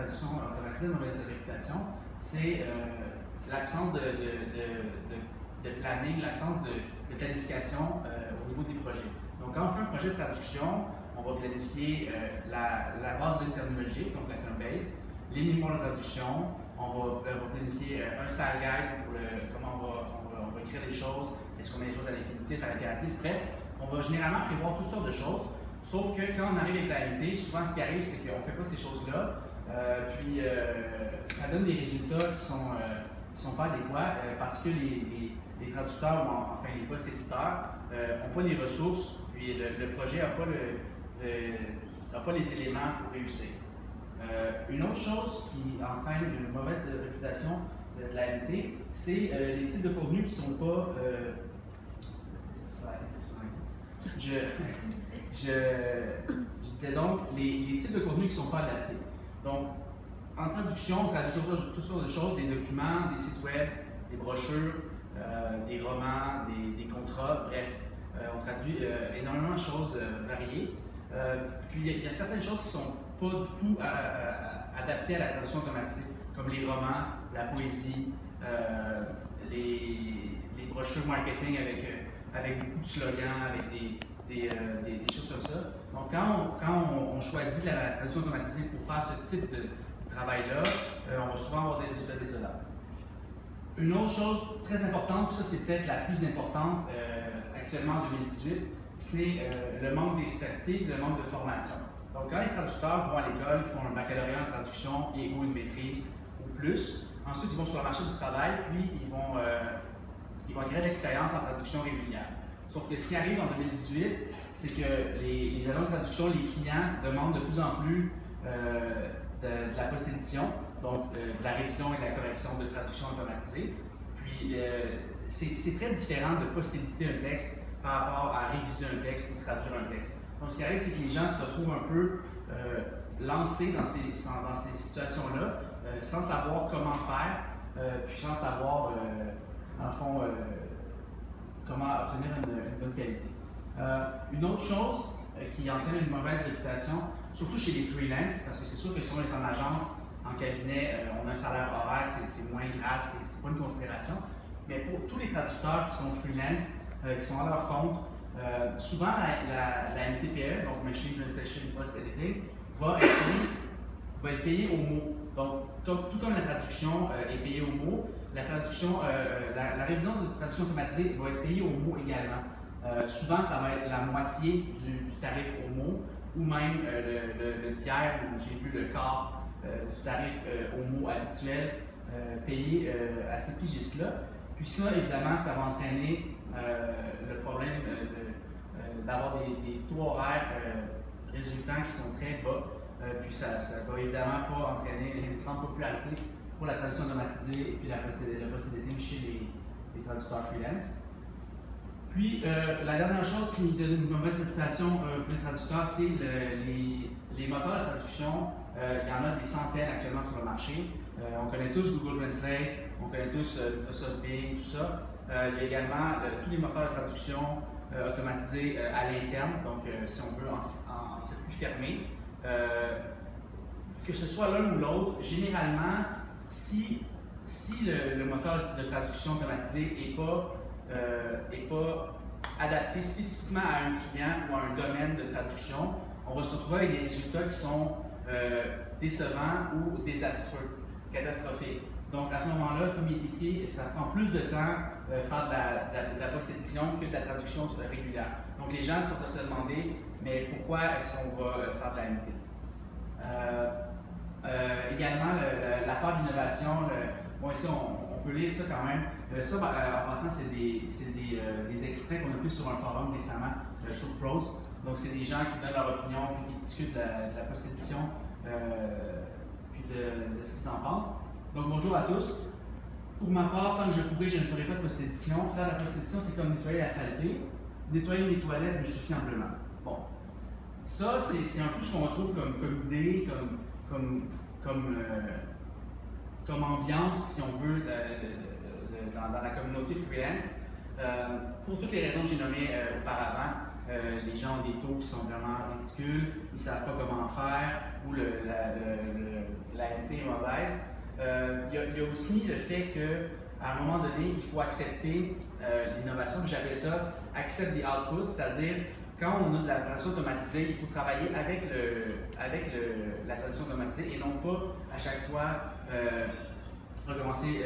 traduction automatisée, mauvaise réputation, c'est l'absence de planning, l'absence de planification au niveau des projets. Donc, quand on fait un projet de traduction, on va planifier la base de terminologie, donc la term base, les mémoires de traduction, on va planifier un style guide pour comment on va écrire les choses, est-ce qu'on met les choses à l'infinitif, à l'impératif, bref, on va généralement prévoir toutes sortes de choses, sauf que quand on arrive avec la MT, souvent ce qui arrive, c'est qu'on ne fait pas ces choses-là, puis ça donne des résultats qui sont pas adéquats parce que les traducteurs, ou enfin les post-éditeurs, n'ont pas les ressources, puis le projet n'a pas les éléments pour réussir. Une autre chose qui entraîne une mauvaise réputation de la MT, c'est les types de contenus qui ne sont pas. Je disais donc les types de contenus qui ne sont pas adaptés. Donc, en traduction, on traduit toutes sortes de choses, des documents, des sites web, des brochures, des romans, des contrats, bref. On traduit énormément de choses variées. Puis il y a certaines choses qui ne sont pas du tout adaptées à la traduction automatique, comme les romans, la poésie, les brochures marketing avec beaucoup de slogans, avec des choses comme ça. Donc quand on choisit la traduction automatisée pour faire ce type de travail-là, on va souvent avoir des résultats décevants. Une autre chose très importante, ça c'est peut-être la plus importante actuellement en 2018, c'est le manque d'expertise, le manque de formation. Donc quand les traducteurs vont à l'école, ils font un baccalauréat en traduction et ou une maîtrise ou plus, ensuite ils vont sur le marché du travail, puis ils vont acquérir de l'expérience en traduction régulière. Sauf que ce qui arrive en 2018, c'est que les agents de traduction, les clients demandent de plus en plus de la post-édition, donc de la révision et de la correction de traduction automatisée. Puis c'est très différent de post-éditer un texte par rapport à réviser un texte ou traduire un texte. Donc ce qui arrive, c'est que les gens se retrouvent un peu lancés dans ces situations-là, sans savoir comment faire, puis sans savoir, en fond, comment obtenir une bonne qualité. Une autre chose qui entraîne une mauvaise réputation, surtout chez les freelances, parce que c'est sûr que si on est en agence, en cabinet, on a un salaire horaire, c'est moins grave, c'est pas une considération. Mais pour tous les traducteurs qui sont freelance, qui sont à leur compte, souvent la MTPE, donc Machine Translation Post Editing, va être payée au mot. Donc, tout comme la traduction est payée au mot, la révision de traduction automatisée va être payée au mot également. Souvent, ça va être la moitié du tarif au mot, ou même le tiers, où j'ai vu le quart du tarif au mot habituel payé à ces pigistes-là. Puis ça, évidemment, ça va entraîner le problème d'avoir des taux horaires résultants qui sont très bas. Puis ça ne va évidemment pas entraîner une grande popularité pour la traduction automatisée et puis la post-editing chez les traducteurs freelance. Puis la dernière chose qui donne une mauvaise réputation pour les traducteurs, c'est les moteurs de traduction. Il y en a des centaines actuellement sur le marché. On connaît tous Google Translate, on connaît tous Microsoft Bing, tout ça. Il y a également tous les moteurs de traduction automatisés à l'interne, donc si on veut en circuit fermé. Que ce soit l'un ou l'autre, généralement, si le moteur de traduction automatisé n'est pas adapté spécifiquement à un client ou à un domaine de traduction, on va se retrouver avec des résultats qui sont décevants ou désastreux, catastrophiques. Donc à ce moment-là, comme il est écrit, ça prend plus de temps faire de la post-édition que de la traduction régulière. Donc les gens sont à se demander, mais pourquoi est-ce qu'on va faire de la MT? Également, la part d'innovation, bon ici on peut lire ça quand même. Ça, en passant, c'est des extraits qu'on a pris sur un forum récemment, sur Prose. Donc c'est des gens qui donnent leur opinion, puis qui discutent de la post-édition, puis de ce qu'ils en pensent. Donc bonjour à tous. Pour ma part, tant que je pourrais, je ne ferai pas de post-édition. Faire la post-édition, c'est comme nettoyer la saleté. Nettoyer mes toilettes me suffit amplement. Bon. Ça, c'est un peu ce qu'on retrouve comme idée, comme ambiance, si on veut, dans la communauté freelance. Pour toutes les raisons que j'ai nommées auparavant, les gens ont des taux qui sont vraiment ridicules, ils ne savent pas comment faire, ou la NT est mauvaise. Il y a aussi le fait qu'à un moment donné, il faut accepter l'innovation. J'appelle ça accept the output, c'est-à-dire quand on a de la traduction automatisée, il faut travailler avec la traduction automatisée et non pas à chaque fois recommencer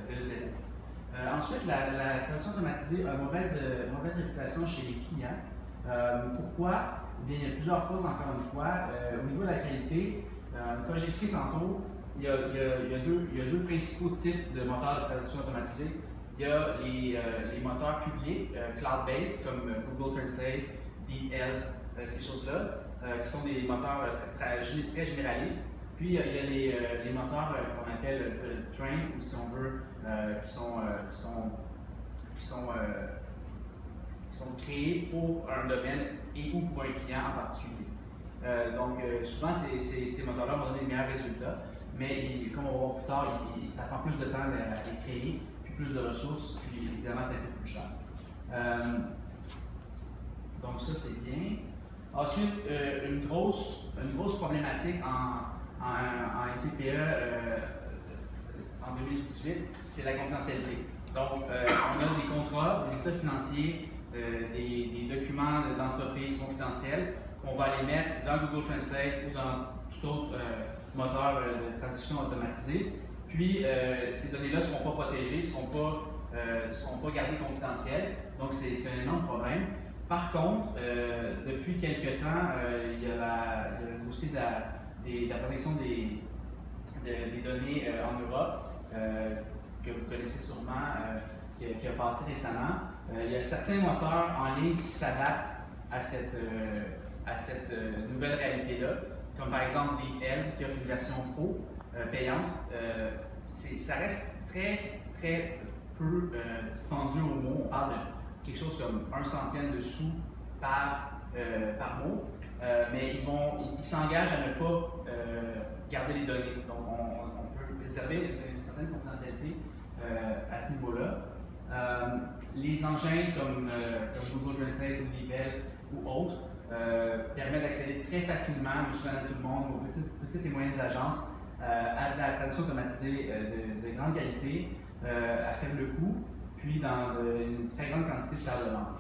de zéro. Ensuite, la traduction automatisée a mauvaise réputation chez les clients. Pourquoi? Eh bien, il y a plusieurs causes, encore une fois. Au niveau de la qualité, comme j'ai expliqué tantôt, il y a deux principaux types de moteurs de traduction automatisée. Il y a les moteurs publics, cloud-based, comme Google Translate, DeepL, ces choses-là, qui sont des moteurs très généralistes. Puis il y a les moteurs qu'on appelle train, ou si on veut, qui sont créés pour un domaine et ou pour un client en particulier. Donc souvent ces moteurs-là vont donner de meilleurs résultats, mais comme on va voir plus tard, ça prend plus de temps à les créer, puis plus de ressources, puis évidemment ça coûte plus cher. Donc ça c'est bien. Ensuite, une grosse problématique en NTPE en 2018, c'est la confidentialité. Donc, on a des contrats, des états financiers, des documents d'entreprise confidentiels qu'on va aller mettre dans Google Translate ou dans tout autre moteur de traduction automatisée. Puis, ces données-là ne seront pas protégées, ne seront pas gardées confidentielles. Donc, c'est un énorme problème. Par contre, depuis quelques temps, il y a aussi de la protection des données en Europe, que vous connaissez sûrement, qui a passé récemment. Il y a certains moteurs en ligne qui s'adaptent à cette nouvelle réalité-là, comme par exemple DeepL qui offre une version pro payante. Ça reste très peu dispendieux au mot. On parle de quelque chose comme 1 centième de sous par mot, mais ils s'engagent à ne pas garder les données. Donc, on peut préserver une certaine confidentialité à ce niveau-là. Les engins comme Google Translate ou DeepL ou autres permettent d'accéder très facilement, monsieur, madame, tout le monde, aux petites et moyennes agences, à de la traduction automatisée de grande qualité, à faible coût, puis dans une très grande quantité de tables de langue.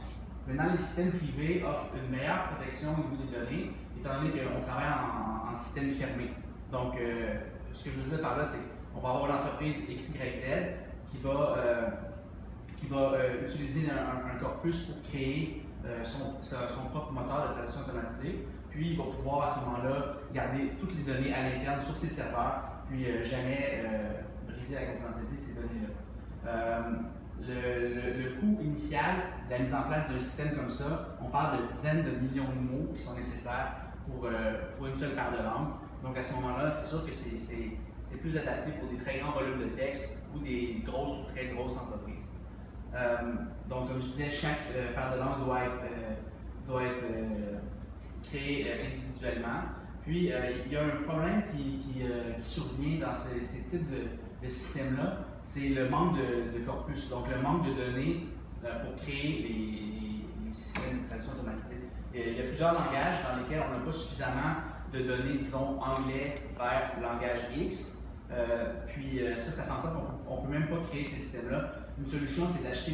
Maintenant, les systèmes privés offrent une meilleure protection au niveau des données, étant donné qu'on travaille en système fermé. Donc, ce que je veux dire par là, c'est qu'on va avoir l'entreprise XYZ qui va utiliser un corpus pour créer son propre moteur de traduction automatisée. Puis, il va pouvoir à ce moment-là garder toutes les données à l'interne sur ses serveurs, puis jamais briser la confidentialité de ces données-là. Le coût initial de la mise en place d'un système comme ça, on parle de dizaines de millions de mots qui sont nécessaires pour une seule paire de langue. Donc à ce moment-là, c'est sûr que c'est plus adapté pour des très grands volumes de texte ou des grosses ou très grosses entreprises. Donc comme je disais, chaque paire de langue doit être créée individuellement. Puis il y a un problème qui survient dans ces types de systèmes-là, c'est le manque de corpus, donc le manque de données pour créer les systèmes de traduction automatisée. Il y a plusieurs langages dans lesquels on n'a pas suffisamment de données, disons, anglais vers langage X. Puis ça fait en sorte qu'on ne peut même pas créer ces systèmes-là. Une solution, c'est d'acheter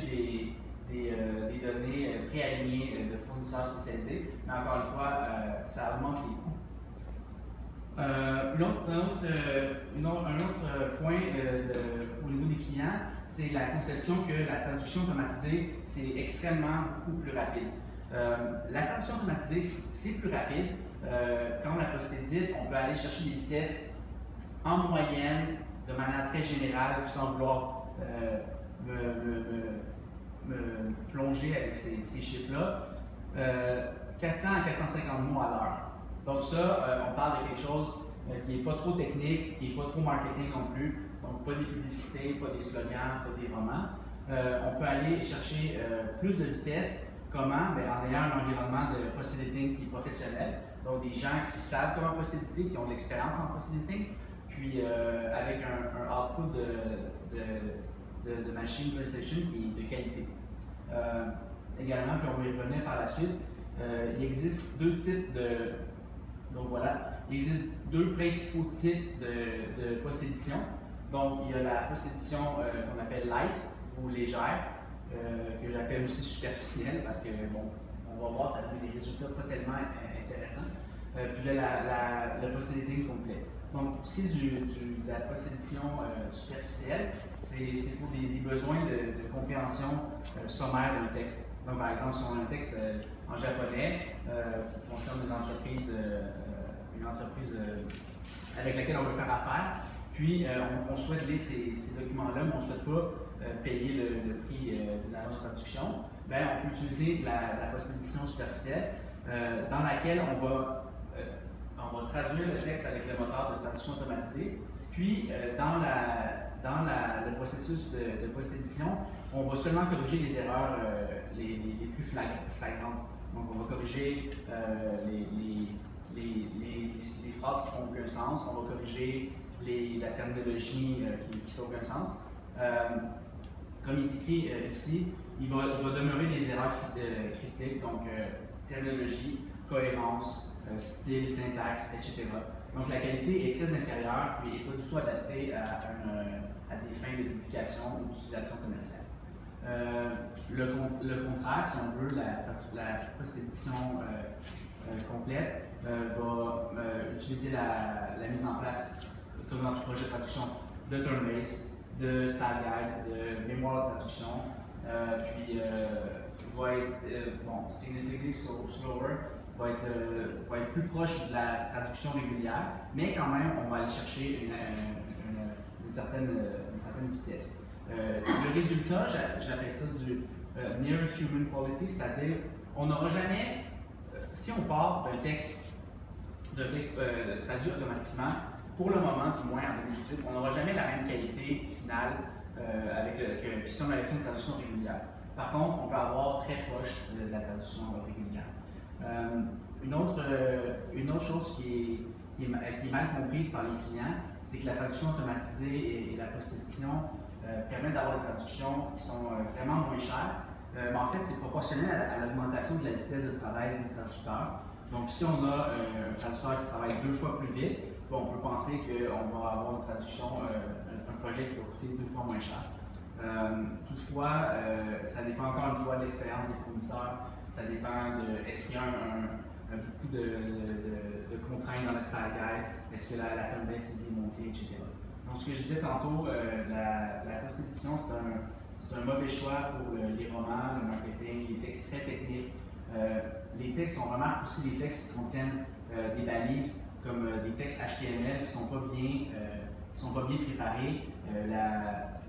des données préalignées de fournisseurs spécialisés, mais encore une fois, ça augmente les coûts. Un autre point au niveau des clients, c'est la conception que la traduction automatisée, c'est extrêmement beaucoup plus rapide. La traduction automatisée, c'est plus rapide. Quand on la post-édite, on peut aller chercher des vitesses en moyenne, de manière très générale, sans vouloir me plonger avec ces chiffres-là, 400 à 450 mots à l'heure. Donc ça, on parle de quelque chose qui n'est pas trop technique, qui n'est pas trop marketing non plus, donc pas des publicités, pas des slogans, pas des romans. On peut aller chercher plus de vitesse. Comment? Bien, en ayant un environnement de post-editing qui est professionnel, donc des gens qui savent comment post-éditer, qui ont de l'expérience en post-editing, puis avec un output de, de, de machine PlayStation qui est de qualité. également, puis on va y revenir par la suite. Il existe deux types de. Donc voilà, il existe deux principaux types de post-édition. Donc il y a la post-édition qu'on appelle light ou légère, que j'appelle aussi superficielle parce que, bon, on va voir, ça donne des résultats pas tellement intéressants. Puis là, le post-editing complet. Donc, pour ce qui est de la post-édition superficielle, c'est pour des besoins de compréhension sommaire d'un texte. Donc, par exemple, si on a un texte en japonais qui concerne une entreprise avec laquelle on veut faire affaire, puis on souhaite lire ces documents-là, mais on ne souhaite pas payer le prix de l'agence de traduction, bien, on peut utiliser la post-édition superficielle dans laquelle on va traduire le texte avec le moteur de traduction automatisé. Puis, dans le processus de post-édition, on va seulement corriger les erreurs les plus flagrantes. Donc, on va corriger les phrases qui font aucun sens, on va corriger la terminologie qui ne fait aucun sens. Comme il est écrit ici, il va demeurer des erreurs critiques, donc terminologie, cohérence, style, syntaxe, etc. Donc la qualité est très inférieure et n'est pas du tout adaptée à des fins de publication ou d'utilisation commerciale. Le contraire, si on veut, la post-édition complète va utiliser la mise en place, comme dans tout projet de traduction, de Turn-Base, de Style Guide, de mémoire de traduction, puis va être significantly slower, va être plus proche de la traduction régulière, mais quand même, on va aller chercher une certaine vitesse. Le résultat, j'appelle ça du Near Human Quality, c'est-à-dire, on n'aura jamais, si on part d'un texte traduit automatiquement, pour le moment, du moins en 2018, on n'aura jamais la même qualité finale que si on avait fait une traduction régulière. Par contre, on peut avoir très proche de la traduction régulière. Une autre chose qui est mal comprise par les clients, c'est que la traduction automatisée et la post-édition permettent d'avoir des traductions qui sont vraiment moins chères. Mais en fait, c'est proportionnel à l'augmentation de la vitesse de travail des traducteurs. Donc, si on a un traducteur qui travaille 2 fois plus vite, on peut penser qu'on va avoir une traduction, un projet qui va coûter 2 fois moins cher. Toutefois, ça dépend encore une fois de l'expérience des fournisseurs, ça dépend de est-ce qu'il y a beaucoup de contraintes dans le Style Guide, est-ce que la Turn-Base est bien montée, etc. Donc, ce que je disais tantôt, la post-édition, c'est un mauvais choix pour les romans, le marketing, les textes très techniques. Les textes, on remarque aussi des textes qui contiennent des balises, comme des textes HTML qui ne sont pas bien préparés.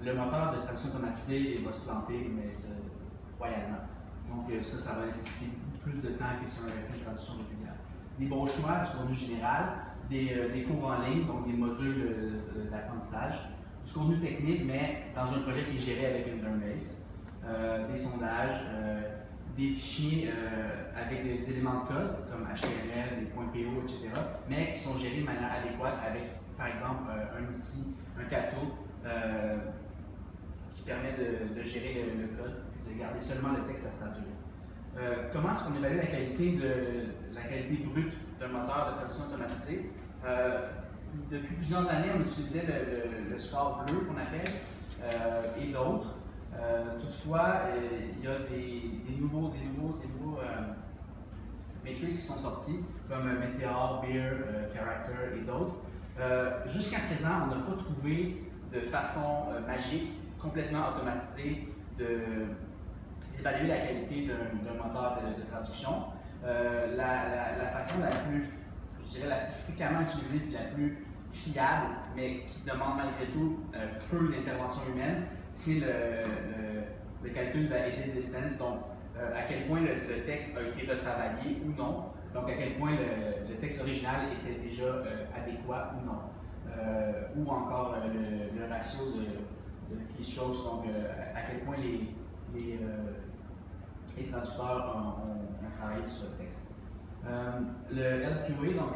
Le moteur de traduction automatisée va se planter, mais royalement. Donc ça va nécessiter plus de temps que si on avait fait une traduction régulière. Des bons choix du contenu général, des cours en ligne, donc des modules d'apprentissage, du contenu technique, mais dans un projet qui est géré avec une Turn-Base, des sondages, des fichiers avec des éléments de code, comme HTML, des points PO, etc., mais qui sont gérés de manière adéquate avec, par exemple, un outil, un Cato, qui permet de gérer le code et de garder seulement le texte à traduire. Comment est-ce qu'on évalue la qualité brute d'un moteur de traduction automatisé? Depuis plusieurs années, on utilisait le score bleu qu'on appelle et d'autres. Toutefois, il y a des nouveaux métriques qui sont sortis, comme Meteor, Beer, Character et d'autres. Jusqu'à présent, on n'a pas trouvé de façon magique, complètement automatisée, d'évaluer la qualité d'un moteur de traduction. La façon la plus fréquemment utilisée et la plus fiable, mais qui demande malgré tout peu d'intervention humaine, c'est le calcul de la edit distance, donc à quel point le texte a été retravaillé ou non, donc à quel point le texte original était déjà adéquat ou non, ou encore le ratio de keystrokes, donc à quel point les traducteurs ont travaillé sur le texte. Le LQA, donc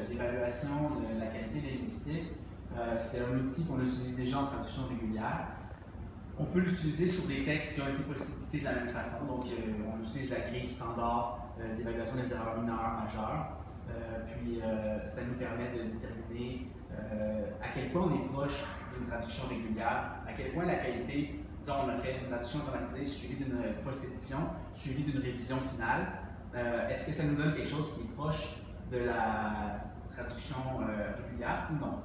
l'évaluation de la qualité linguistique, c'est un outil qu'on utilise déjà en traduction régulière. On peut l'utiliser sur des textes qui ont été post-édités de la même façon. Donc, on utilise la grille standard d'évaluation des erreurs mineures majeures. Puis, ça nous permet de déterminer à quel point on est proche d'une traduction régulière, à quel point la qualité, disons, on a fait une traduction automatisée suivie d'une post-édition, suivie d'une révision finale. Est-ce que ça nous donne quelque chose qui est proche de la traduction régulière ou non?